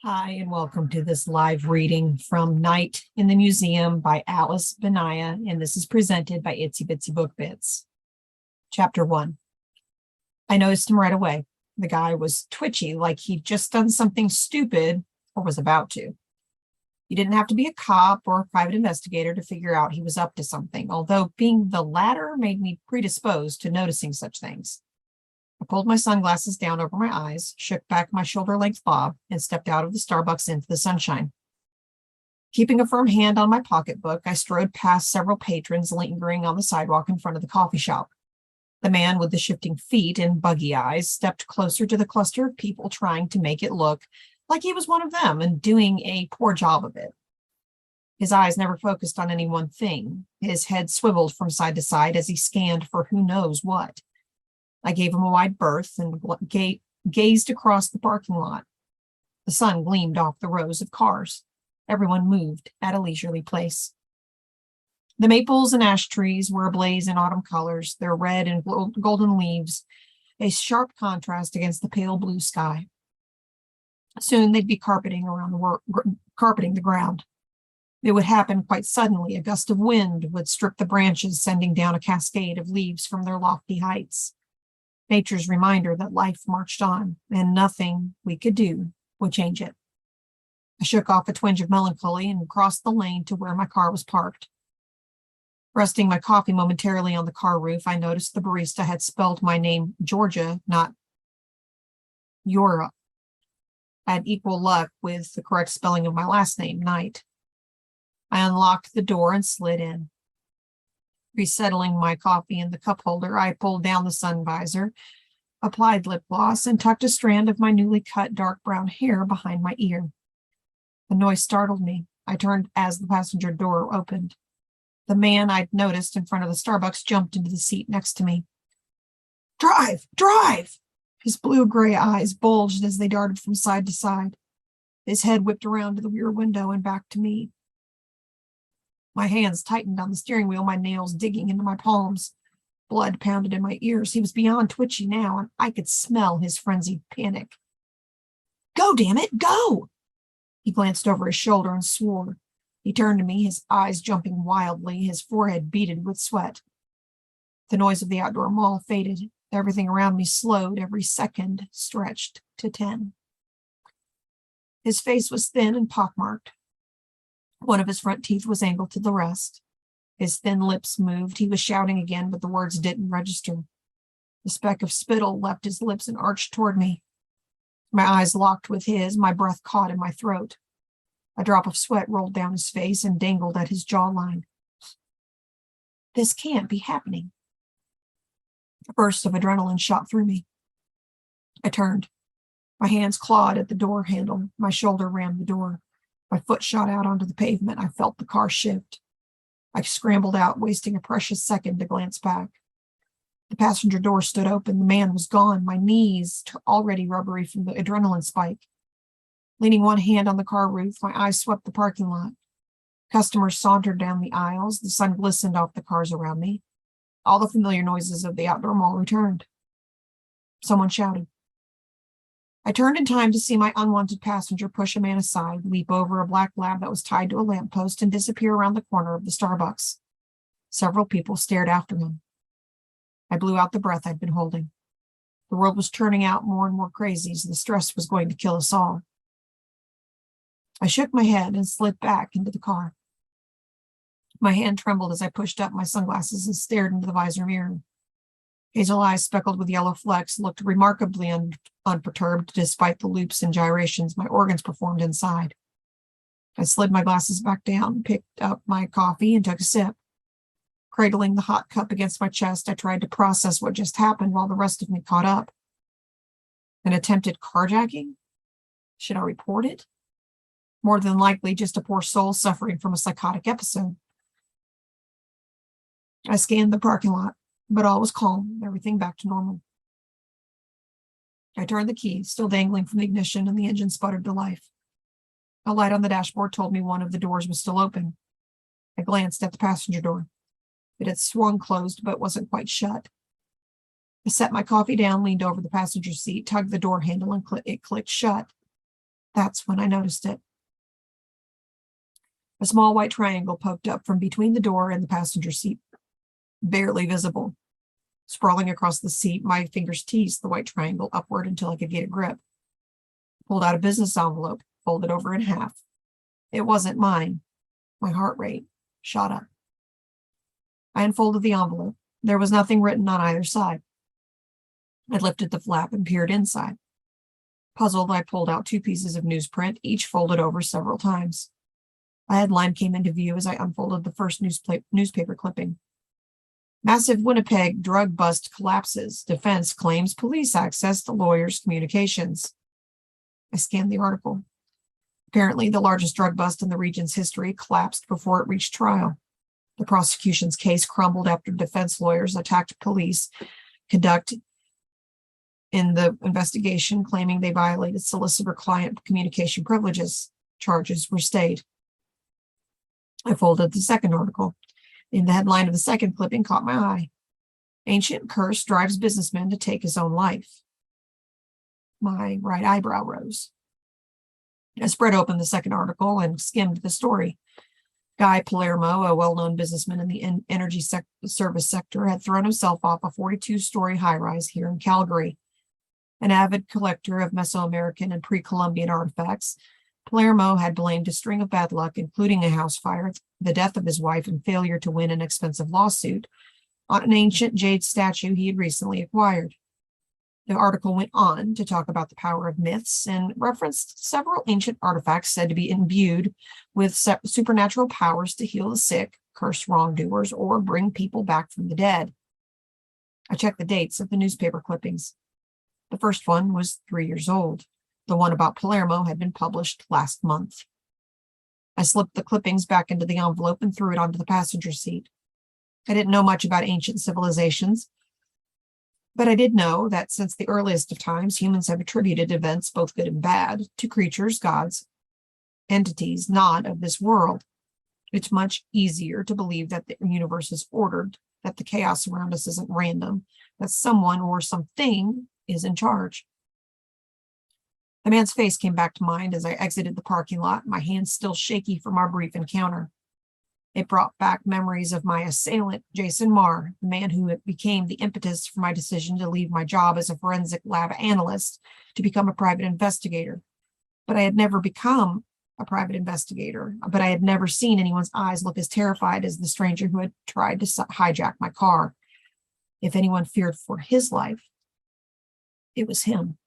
Hi, and welcome to this live reading from Night in the Museum by Alice Bienia, and this is presented by Itsy Bitsy Book Bits. Chapter 1. I noticed him right away. The guy was twitchy, like he'd just done something stupid or was about to. You didn't have to be a cop or a private investigator to figure out he was up to something, although being the latter made me predisposed to noticing such things. I pulled my sunglasses down over my eyes, shook back my shoulder-length bob, and stepped out of the Starbucks into the sunshine. Keeping a firm hand on my pocketbook, I strode past several patrons lingering on the sidewalk in front of the coffee shop. The man with the shifting feet and buggy eyes stepped closer to the cluster of people trying to make it look like he was one of them and doing a poor job of it. His eyes never focused on any one thing. His head swiveled from side to side as he scanned for who knows what. I gave him a wide berth and gazed across the parking lot. The sun gleamed off the rows of cars. Everyone moved at a leisurely pace. The maples and ash trees were ablaze in autumn colors, their red and golden leaves a sharp contrast against the pale blue sky. Soon they'd be carpeting the ground. It would happen quite suddenly. A gust of wind would strip the branches, sending down a cascade of leaves from their lofty heights. Nature's reminder that life marched on, and nothing we could do would change it. I shook off a twinge of melancholy and crossed the lane to where my car was parked. Resting my coffee momentarily on the car roof, I noticed the barista had spelled my name Jorja, not Jorja. I had equal luck with the correct spelling of my last name, Knight. I unlocked the door and slid in. Resettling my coffee in the cup holder, I pulled down the sun visor, applied lip gloss, and tucked a strand of my newly cut dark brown hair behind my ear. The noise startled me. I turned as the passenger door opened. The man I'd noticed in front of the Starbucks jumped into the seat next to me. "Drive! Drive!" His blue-gray eyes bulged as they darted from side to side. His head whipped around to the rear window and back to me. My hands tightened on the steering wheel, my nails digging into my palms. Blood pounded in my ears. He was beyond twitchy now, and I could smell his frenzied panic. "Go, damn it, go!" He glanced over his shoulder and swore. He turned to me, his eyes jumping wildly, his forehead beaded with sweat. The noise of the outdoor mall faded. Everything around me slowed. Every second stretched to 10. His face was thin and pockmarked. One of his front teeth was angled to the rest. His thin lips moved. He was shouting again, but the words didn't register. The speck of spittle left his lips and arched toward me. My eyes locked with his, my breath caught in my throat. A drop of sweat rolled down his face and dangled at his jawline. This can't be happening. A burst of adrenaline shot through me. I turned. My hands clawed at the door handle. My shoulder rammed the door. My foot shot out onto the pavement. I felt the car shift. I scrambled out, wasting a precious second to glance back. The passenger door stood open. The man was gone, my knees already rubbery from the adrenaline spike. Leaning one hand on the car roof, my eyes swept the parking lot. Customers sauntered down the aisles. The sun glistened off the cars around me. All the familiar noises of the outdoor mall returned. Someone shouted. I turned in time to see my unwanted passenger push a man aside, leap over a black lab that was tied to a lamppost, and disappear around the corner of the Starbucks. Several people stared after him. I blew out the breath I'd been holding. The world was turning out more and more crazies. The stress was going to kill us all. I shook my head and slid back into the car. My hand trembled as I pushed up my sunglasses and stared into the visor mirror. Hazel eyes speckled with yellow flecks looked remarkably unperturbed despite the loops and gyrations my organs performed inside. I slid my glasses back down, picked up my coffee, and took a sip. Cradling the hot cup against my chest, I tried to process what just happened while the rest of me caught up. An attempted carjacking? Should I report it? More than likely just a poor soul suffering from a psychotic episode. I scanned the parking lot, but all was calm, everything back to normal. I turned the key, still dangling from the ignition, and the engine sputtered to life. A light on the dashboard told me one of the doors was still open. I glanced at the passenger door. It had swung closed, but wasn't quite shut. I set my coffee down, leaned over the passenger seat, tugged the door handle, and it clicked shut. That's when I noticed it. A small white triangle poked up from between the door and the passenger seat, barely visible. Sprawling across the seat, my fingers teased the white triangle upward until I could get a grip. Pulled out a business envelope, folded over in half. It wasn't mine. My heart rate shot up. I unfolded the envelope. There was nothing written on either side. I lifted the flap and peered inside. Puzzled, I pulled out 2 pieces of newsprint, each folded over several times. A headline came into view as I unfolded the first newspaper clipping. Massive Winnipeg drug bust collapses. Defense claims police access to lawyers' communications. I scanned the article. Apparently, the largest drug bust in the region's history collapsed before it reached trial. The prosecution's case crumbled after defense lawyers attacked police conduct in the investigation, claiming they violated solicitor-client communication privileges. Charges were stayed. I folded the second article. In the headline of the second clipping caught my eye. Ancient curse drives businessman to take his own life. My right eyebrow rose. I spread open the second article and skimmed the story. Guy Palermo, a well-known businessman in the energy service sector, had thrown himself off a 42-story high-rise here in Calgary. An avid collector of Mesoamerican and pre-Columbian artifacts, Palermo had blamed a string of bad luck, including a house fire, the death of his wife, and failure to win an expensive lawsuit, on an ancient jade statue he had recently acquired. The article went on to talk about the power of myths and referenced several ancient artifacts said to be imbued with supernatural powers to heal the sick, curse wrongdoers, or bring people back from the dead. I checked the dates of the newspaper clippings. The first one was 3 years old. The one about Palermo had been published last month. I slipped the clippings back into the envelope and threw it onto the passenger seat. I didn't know much about ancient civilizations, but I did know that since the earliest of times, humans have attributed events, both good and bad, to creatures, gods, entities not of this world. It's much easier to believe that the universe is ordered, that the chaos around us isn't random, that someone or something is in charge. The man's face came back to mind as I exited the parking lot, my hands still shaky from our brief encounter. It brought back memories of my assailant, Jason Marr, the man who became the impetus for my decision to leave my job as a forensic lab analyst to become a private investigator. But I had never become a private investigator, but I had never seen anyone's eyes look as terrified as the stranger who had tried to hijack my car. If anyone feared for his life, it was him.